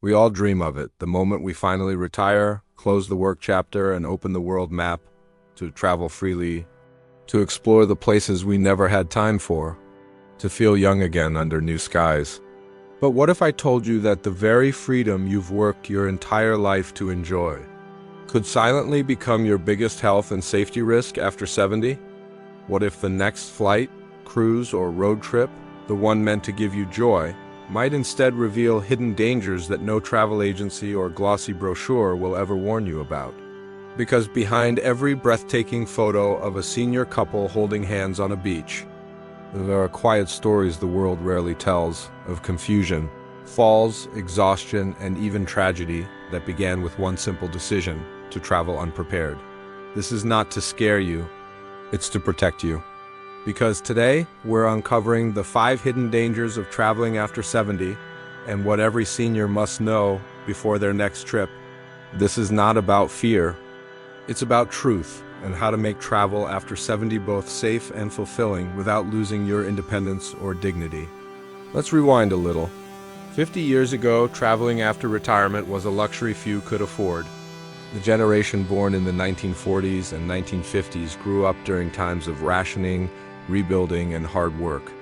We all dream of it, the moment we finally retire, close the work chapter, and open the world map to travel freely, to explore the places we never had time for, to feel young again under new skies. But what if I told you that the very freedom you've worked your entire life to enjoy could silently become your biggest health and safety risk after 70? What if the next flight, cruise, or road trip, the one meant to give you joy, might instead reveal hidden dangers that no travel agency or glossy brochure will ever warn you about? Because behind every breathtaking photo of a senior couple holding hands on a beach, there are quiet stories the world rarely tells of confusion, falls, exhaustion, and even tragedy that began with one simple decision: to travel unprepared. This is not to scare you, it's to protect you. Because today, we're uncovering the 5 hidden dangers of traveling after 70 and what every senior must know before their next trip. This is not about fear, it's about truth and how to make travel after 70 both safe and fulfilling without losing your independence or dignity. Let's rewind a little. 50 years ago, traveling after retirement was a luxury few could afford. The generation born in the 1940s and 1950s grew up during times of rationing, rebuilding, and hard work.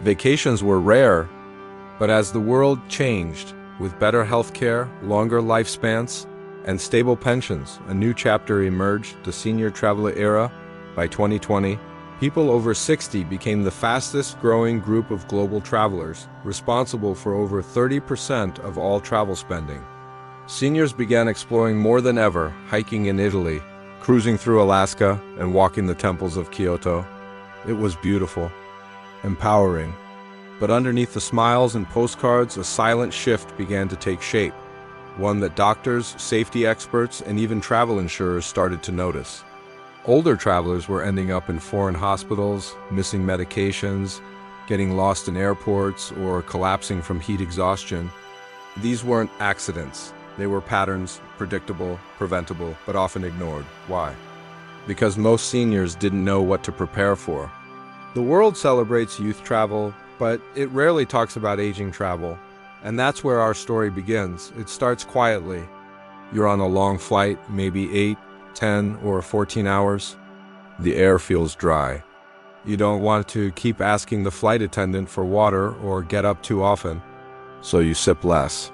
Vacations were rare, but as the world changed, with better healthcare, longer lifespans, and stable pensions, a new chapter emerged, the senior traveler era. By 2020, people over 60 became the fastest growing group of global travelers, responsible for over 30% of all travel spending. Seniors began exploring more than ever, hiking in Italy, cruising through Alaska, and walking the temples of Kyoto. It was beautiful, empowering. But underneath the smiles and postcards, a silent shift began to take shape, one that doctors, safety experts, and even travel insurers started to notice. Older travelers were ending up in foreign hospitals, missing medications, getting lost in airports, or collapsing from heat exhaustion. These weren't accidents. They were patterns, predictable, preventable, but often ignored. Why? Because most seniors didn't know what to prepare for. The world celebrates youth travel, but it rarely talks about aging travel. And that's where our story begins. It starts quietly. You're on a long flight, maybe 8, 10, or 14 hours. The air feels dry. You don't want to keep asking the flight attendant for water or get up too often, so you sip less.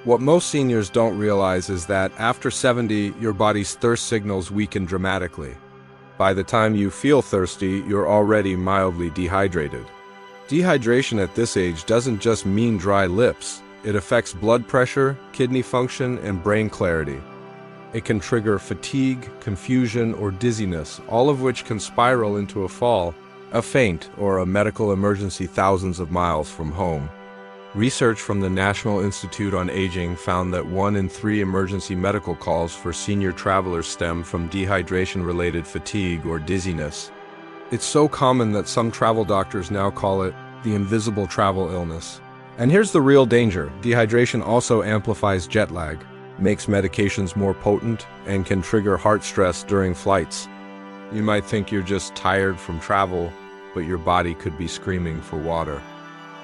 What most seniors don't realize is that after 70, your body's thirst signals weaken dramatically. By the time you feel thirsty, you're already mildly dehydrated. Dehydration at this age doesn't just mean dry lips. It affects blood pressure, kidney function, and brain clarity. It can trigger fatigue, confusion, or dizziness, all of which can spiral into a fall, a faint, or a medical emergency thousands of miles from home. Research from the National Institute on Aging found that 1 in 3 emergency medical calls for senior travelers stem from dehydration-related fatigue or dizziness. It's so common that some travel doctors now call it the invisible travel illness. And here's the real danger. Dehydration also amplifies jet lag, makes medications more potent, and can trigger heart stress during flights. You might think you're just tired from travel, but your body could be screaming for water.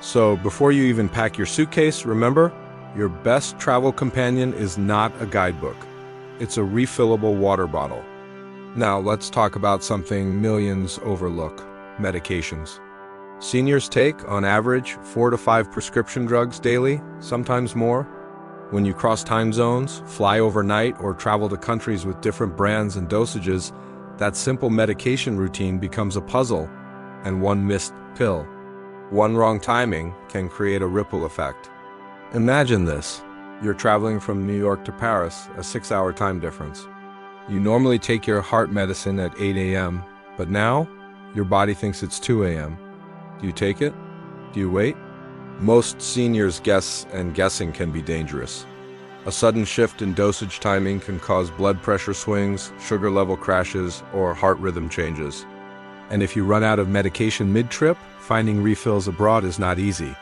So before you even pack your suitcase, remember, your best travel companion is not a guidebook. It's a refillable water bottle. Now let's talk about something millions overlook: medications. Seniors take, on average, 4 to 5 prescription drugs daily, sometimes more. When you cross time zones, fly overnight, or travel to countries with different brands and dosages, that simple medication routine becomes a puzzle, and one missed pill, one wrong timing, can create a ripple effect. Imagine this. You're traveling from New York to Paris, a 6-hour time difference. You normally take your heart medicine at 8 a.m., but now your body thinks it's 2 a.m. Do you take it? Do you wait? Most seniors guess, and guessing can be dangerous. A sudden shift in dosage timing can cause blood pressure swings, sugar level crashes, or heart rhythm changes. And if you run out of medication mid-trip, finding refills abroad is not easy.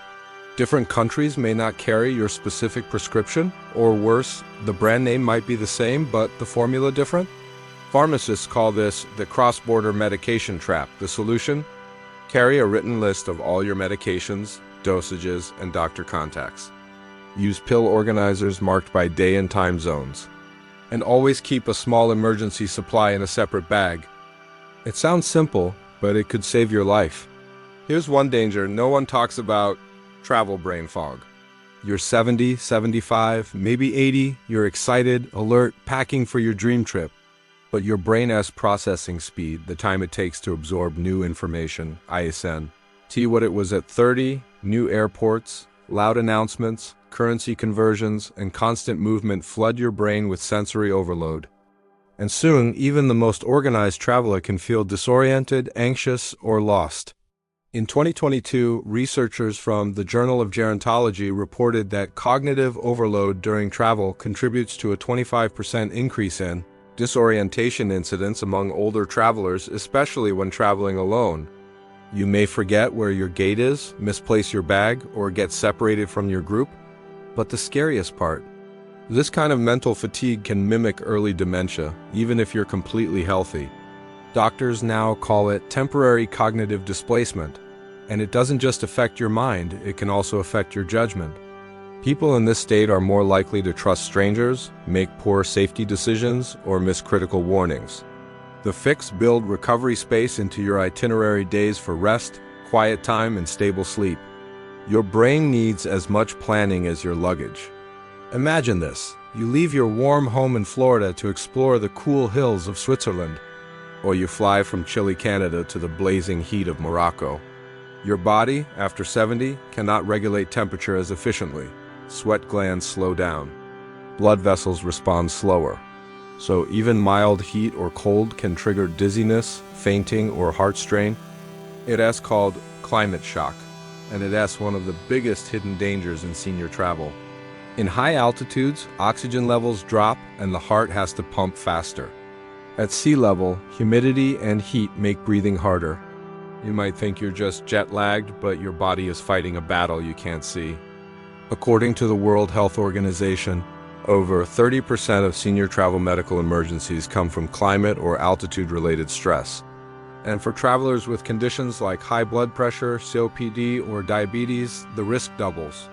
Different countries may not carry your specific prescription, or worse, the brand name might be the same, but the formula different. Pharmacists call this the cross-border medication trap. The solution? Carry a written list of all your medications, dosages, and doctor contacts. Use pill organizers marked by day and time zones. And always keep a small emergency supply in a separate bag. It sounds simple, but it could save your life. Here's one danger no one talks about: travel brain fog. You're 70, 75, maybe 80, you're excited, alert, packing for your dream trip. But your brain's processing speed, the time it takes to absorb new information, ISN. What it was at 30, new airports, loud announcements, currency conversions, and constant movement flood your brain with sensory overload. And soon, even the most organized traveler can feel disoriented, anxious, or lost. In 2022, researchers from the Journal of Gerontology reported that cognitive overload during travel contributes to a 25% increase in disorientation incidents among older travelers, especially when traveling alone. You may forget where your gate is, misplace your bag, or get separated from your group. But the scariest part, this kind of mental fatigue can mimic early dementia, even if you're completely healthy. Doctors now call it temporary cognitive displacement. And it doesn't just affect your mind, it can also affect your judgment. People in this state are more likely to trust strangers, make poor safety decisions, or miss critical warnings. The fix: build recovery space into your itinerary days for rest, quiet time, and stable sleep. Your brain needs as much planning as your luggage. Imagine this: you leave your warm home in Florida to explore the cool hills of Switzerland, or you fly from chilly Canada to the blazing heat of Morocco. Your body, after 70, cannot regulate temperature as efficiently. Sweat glands slow down. Blood vessels respond slower. So even mild heat or cold can trigger dizziness, fainting, or heart strain. It's called climate shock, and it's one of the biggest hidden dangers in senior travel. In high altitudes, oxygen levels drop and the heart has to pump faster. At sea level, humidity and heat make breathing harder. You might think you're just jet-lagged, but your body is fighting a battle you can't see. According to the World Health Organization, over 30% of senior travel medical emergencies come from climate or altitude-related stress. And for travelers with conditions like high blood pressure, COPD, or diabetes, the risk doubles.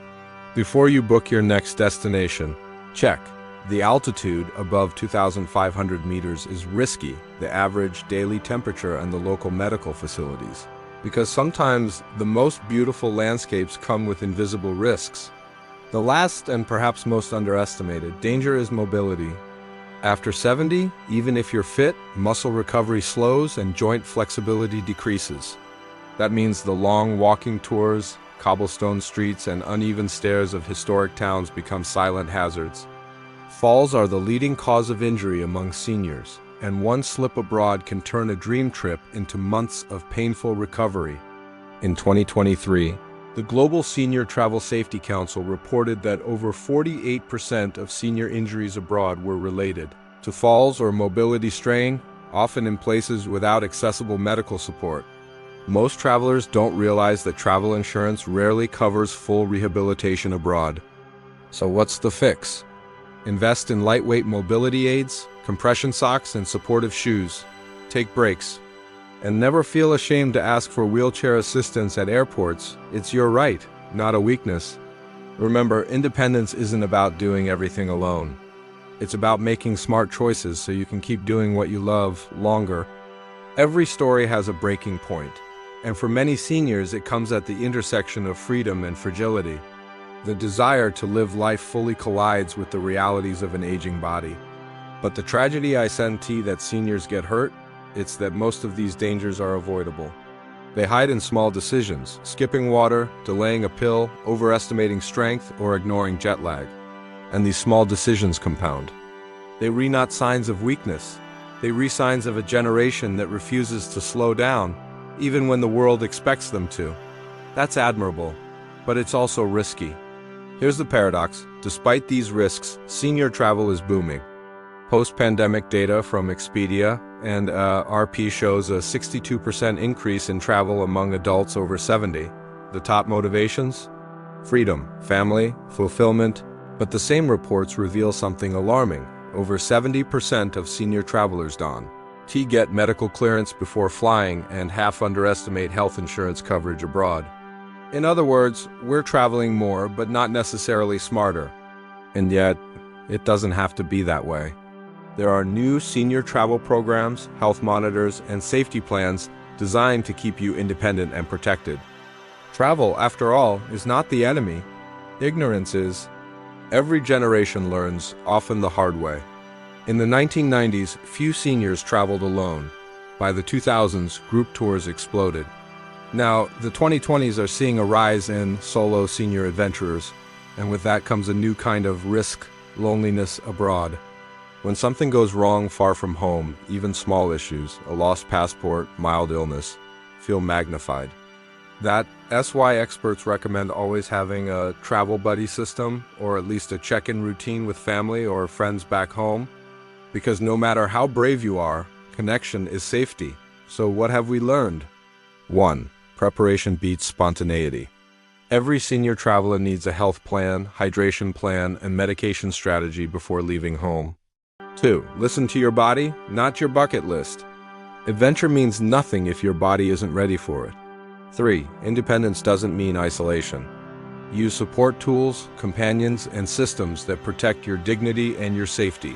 Before you book your next destination, check. The altitude above 2,500 meters is risky, the average daily temperature, and the local medical facilities. Because sometimes the most beautiful landscapes come with invisible risks. The last and perhaps most underestimated danger is mobility. After 70, even if you're fit, muscle recovery slows and joint flexibility decreases. That means the long walking tours, cobblestone streets, and uneven stairs of historic towns become silent hazards. Falls are the leading cause of injury among seniors, and one slip abroad can turn a dream trip into months of painful recovery. In 2023, the Global Senior Travel Safety Council reported that over 48% of senior injuries abroad were related to falls or mobility strain, often in places without accessible medical support. Most travelers don't realize that travel insurance rarely covers full rehabilitation abroad. So what's the fix? Invest in lightweight mobility aids, compression socks, and supportive shoes. Take breaks. And never feel ashamed to ask for wheelchair assistance at airports. It's your right, not a weakness. Remember, independence isn't about doing everything alone. It's about making smart choices so you can keep doing what you love longer. Every story has a breaking point, and for many seniors, it comes at the intersection of freedom and fragility. The desire to live life fully collides with the realities of an aging body. But the tragedy I see that seniors get hurt, it's that most of these dangers are avoidable. They hide in small decisions: skipping water, delaying a pill, overestimating strength, or ignoring jet lag. And these small decisions compound. They not signs of weakness. They signs of a generation that refuses to slow down, even when the world expects them to. That's admirable, but it's also risky. Here's the paradox: despite these risks, senior travel is booming. Post-pandemic data from Expedia and RP shows a 62% increase in travel among adults over 70. The top motivations? Freedom, family, fulfillment. But the same reports reveal something alarming. Over 70% of senior travelers get medical clearance before flying, and half underestimate health insurance coverage abroad. In other words, we're traveling more, but not necessarily smarter. And yet, it doesn't have to be that way. There are new senior travel programs, health monitors, and safety plans designed to keep you independent and protected. Travel, after all, is not the enemy. Ignorance is. Every generation learns, often the hard way. In the 1990s, few seniors traveled alone. By the 2000s, group tours exploded. Now, the 2020s are seeing a rise in solo senior adventurers, and with that comes a new kind of risk, loneliness abroad. When something goes wrong far from home, even small issues, a lost passport, mild illness, feel magnified. That's why experts recommend always having a travel buddy system, or at least a check-in routine with family or friends back home. Because no matter how brave you are, connection is safety. So what have we learned? 1. Preparation beats spontaneity. Every senior traveler needs a health plan, hydration plan, and medication strategy before leaving home. 2. Listen to your body, not your bucket list. Adventure means nothing if your body isn't ready for it. 3. Independence doesn't mean isolation. Use support tools, companions, and systems that protect your dignity and your safety.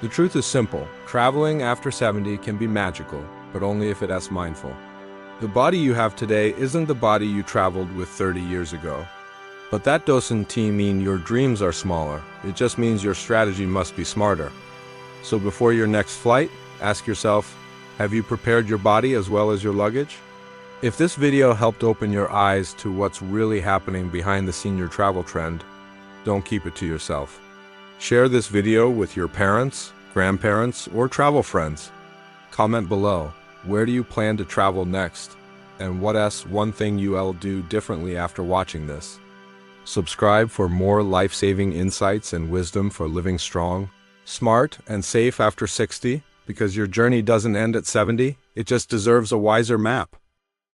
The truth is simple. Traveling after 70 can be magical, but only if it's mindful. The body you have today isn't the body you traveled with 30 years ago. But that doesn't mean your dreams are smaller. It just means your strategy must be smarter. So before your next flight, ask yourself, have you prepared your body as well as your luggage? If this video helped open your eyes to what's really happening behind the senior travel trend, don't keep it to yourself. Share this video with your parents, grandparents, or travel friends. Comment below, where do you plan to travel next? And what's one thing you'll do differently after watching this? Subscribe for more life-saving insights and wisdom for living strong, smart, and safe after 60, because your journey doesn't end at 70, it just deserves a wiser map.